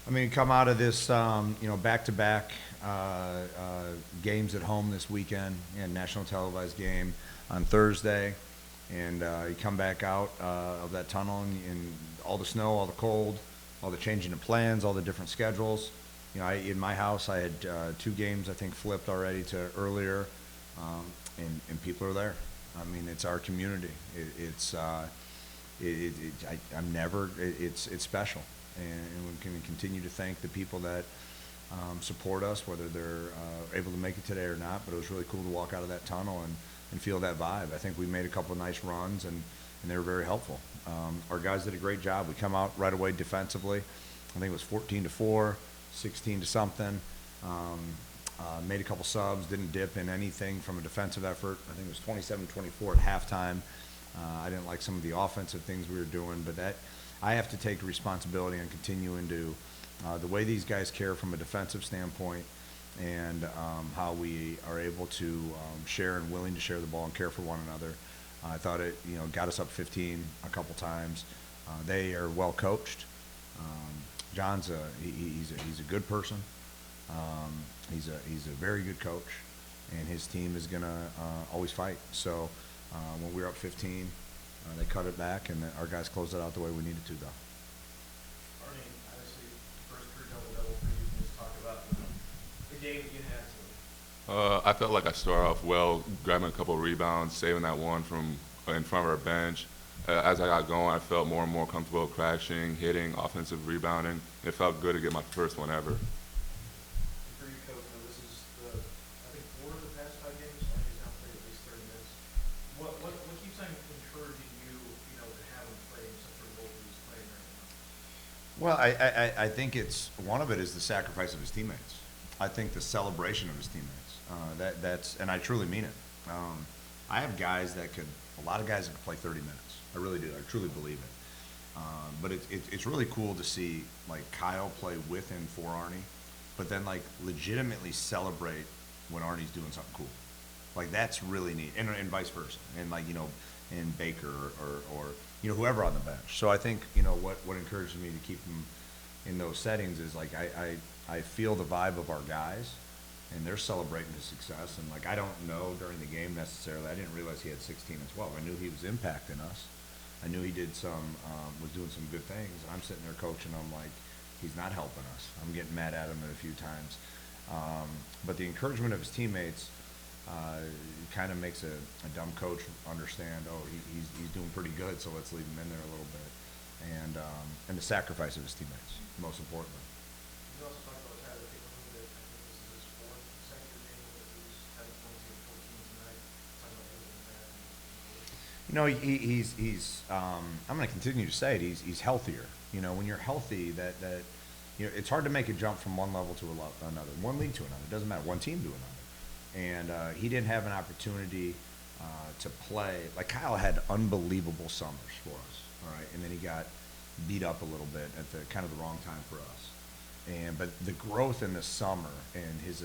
I mean, come out of this, back-to-back games at home this weekend, and national televised game on Thursday, and you come back out of that tunnel, and all the snow, all the cold, all the changing of plans, all the different schedules. In my house, I had 2 games, I think, flipped already to earlier, and people are there. I mean, it's our community. It's special, and we can continue to thank the people that support us, whether they're able to make it today or not. But it was really cool to walk out of that tunnel and feel that vibe. I think we made a couple of nice runs, and they were very helpful. Our guys did a great job. We come out right away defensively. I think it was 14-4, 16 to something. Made a couple subs, didn't dip in anything from a defensive effort. I think it was 27-24 at halftime. I didn't like some of the offensive things we were doing, but that I have to take responsibility on continuing to the way these guys care from a defensive standpoint, and how we are able to share and willing to share the ball and care for one another. I thought it got us up 15 a couple times. They are well coached. John's he's a good person. He's a very good coach, and his team is gonna always fight. So when we were up 15, they cut it back, and our guys closed it out the way we needed to, though. Arnie, obviously, first career double-double for you. Can you just talk about the game that you had today? I felt like I started off well, grabbing a couple of rebounds, saving that one from in front of our bench. As I got going, I felt more and more comfortable crashing, hitting, offensive rebounding. It felt good to get my first one ever. For you, Coach, this is I think 4 of the past 5 games. Arnie's now played at least 30 minutes. What keeps on encouraging you, to have him play in such a role that he's playing right now? Well, I think one of it is the sacrifice of his teammates. I think the celebration of his teammates. That's and I truly mean it. I have a lot of guys that could play 30 minutes. I really do. I truly believe it. But it's really cool to see like Kyle play with and for Arnie, but then like legitimately celebrate when Arnie's doing something cool. Like that's really neat, and vice versa, and and Baker or whoever on the bench. So I think what encourages me to keep him in those settings is like I feel the vibe of our guys, and they're celebrating his success. And like I don't know during the game necessarily. I didn't realize he had 16 and 12. I knew he was impacting us. I knew he was doing some good things. And I'm sitting there coaching him like he's not helping us. I'm getting mad at him a few times. But the encouragement of his teammates kind of makes a dumb coach understand, he's doing pretty good, so let's leave him in there a little bit. And the sacrifice of his teammates, most importantly. You also talked about Tyler Pickett a little bit. I think this is his 4th consecutive game where he's having 22 and 14 tonight. Talk about his impact. I'm going to continue to say it. He's healthier. When you're healthy, it's hard to make a jump from one level to another, one league to another. It doesn't matter, one team to another. And he didn't have an opportunity to play. Like Kyle had unbelievable summers for us, all right, and then he got beat up a little bit at the kind of the wrong time for us. But the growth in the summer and his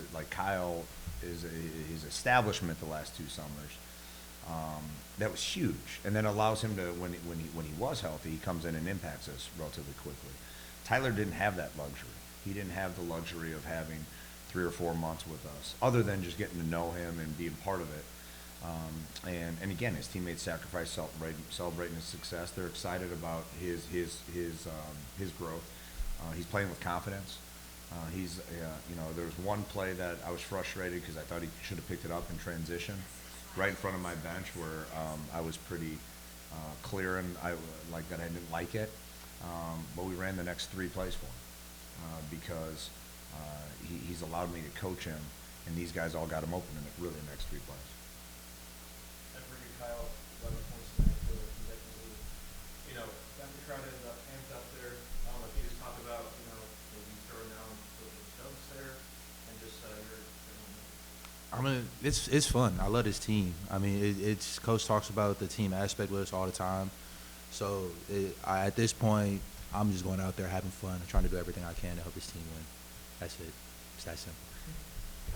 establishment the last 2 summers, that was huge, and then allows him to when he was healthy, he comes in and impacts us relatively quickly. Tyler didn't have that luxury. He didn't have the luxury of having 3 or 4 months with us, other than just getting to know him and being part of it. And again, his teammates sacrificed celebrating his success. They're excited about his growth. He's playing with confidence. There was one play that I was frustrated because I thought he should have picked it up in transition, right in front of my bench, where I was pretty clear and I didn't like it. But we ran the next 3 plays for him because he's allowed me to coach him, and these guys all got him open in the next 3 plays. And for you, Kyle, 11 points tonight for consecutively. Got the crowd amped up there. I don't know if you just talk about, maybe throwing down the stubs there and just your. I mean, it's fun. I love this team. I mean, it's Coach talks about the team aspect with us all the time. So at this point, I'm just going out there having fun and trying to do everything I can to help this team win. That's it. It's that simple.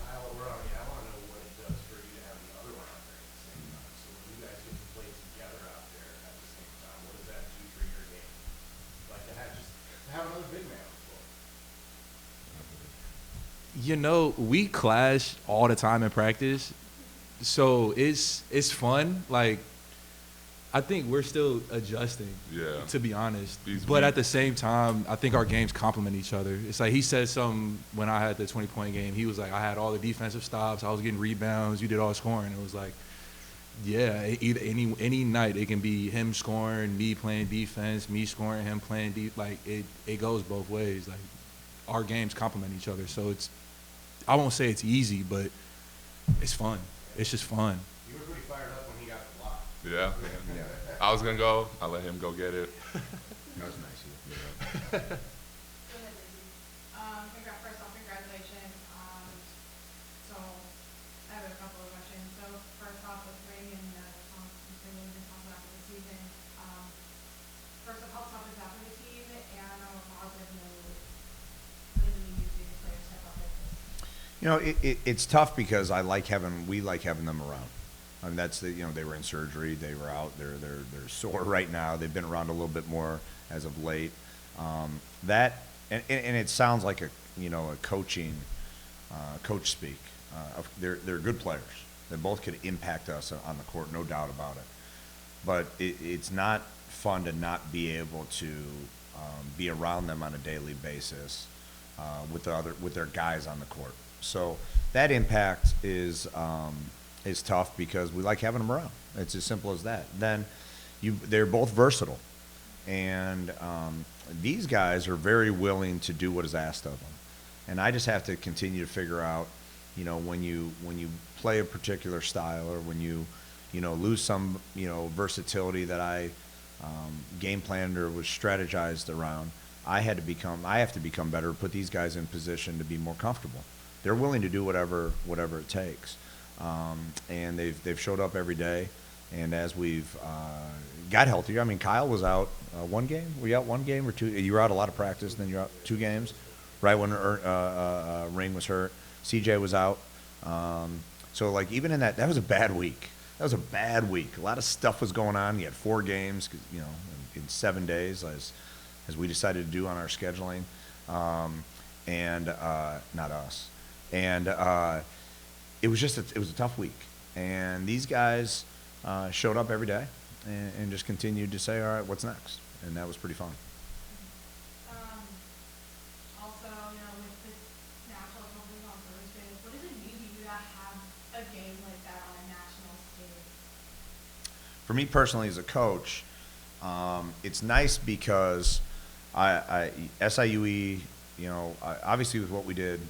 Kyle, we're on you. I want to know what it does for you to have the other one out there at the same time. So when you guys get to play together out there at the same time, what does that do for your game? Like to have another big man on the floor. You know, we clash all the time in practice, so it's fun. Like, I think we're still adjusting, Yeah. to be honest. These But at weeks- the same time, I think our games complement each other. It's like he said something when I had the 20-point game. He was like, I had all the defensive stops. I was getting rebounds. You did all the scoring. It was like, yeah, either any night it can be him scoring, me playing defense, me scoring, him playing like it goes both ways. Like, our games complement each other. So I won't say it's easy, but it's fun. It's just fun. You were pretty fired up when he got the block. Yeah. Yeah. I was gonna go. I let him go get it. That was nice of you. Go ahead, Lizzie. First off, congratulations. So I have a couple of questions. So first off, with Ring and bringing this on after the season, first off, how tough is that for the team? And on a positive note, what does it mean to see the players step up like this? You know, it's tough because we like having them around. I mean, that's they were in surgery, they were out, they're sore right now. They've been around a little bit more as of late. And it sounds like a coaching coach speak. They're good players. They both could impact us on the court, no doubt about it. But it's not fun to not be able to be around them on a daily basis with their guys on the court. So that impact is tough because we like having them around. It's as simple as that. Then they're both versatile, and these guys are very willing to do what is asked of them. And I just have to continue to figure out, when you play a particular style, or when you lose some versatility that I game planned or was strategized around, I have to become better to put these guys in position to be more comfortable. They're willing to do whatever it takes. And they've showed up every day, and as we've got healthier, I mean, Kyle was out one game. Were you out one game or two? You were out a lot of practice, and then you're out 2 games, right when Ring was hurt. CJ was out. So like even in that was a bad week. That was a bad week. A lot of stuff was going on. You had 4 games, in 7 days, as we decided to do on our scheduling, and not us. And it was a tough week, and these guys showed up every day and just continued to say, all right, what's next? And that was pretty fun. Also, with the national holding on Thursdays, what does it mean to you to have a game like that on a national stage? For me personally as a coach, it's nice because SIUE, obviously with what we did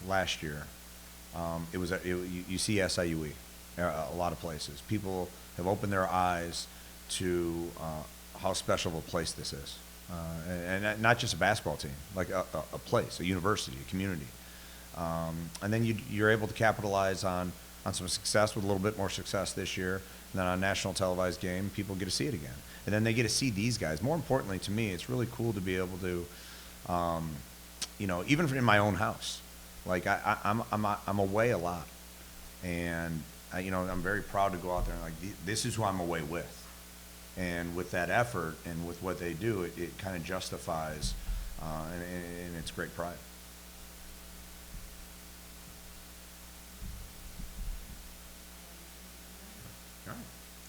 last year, you see SIUE a lot of places. People have opened their eyes to how special of a place this is, and not just a basketball team, like a place, a university, a community. And then you're able to capitalize on some success with a little bit more success this year. And then on a national televised game, people get to see it again. And then they get to see these guys. More importantly to me, it's really cool to be able to, even in my own house. Like I'm away a lot, and I'm very proud to go out there and this is who I'm away with, and with that effort and with what they do, it kind of justifies, and it's great pride.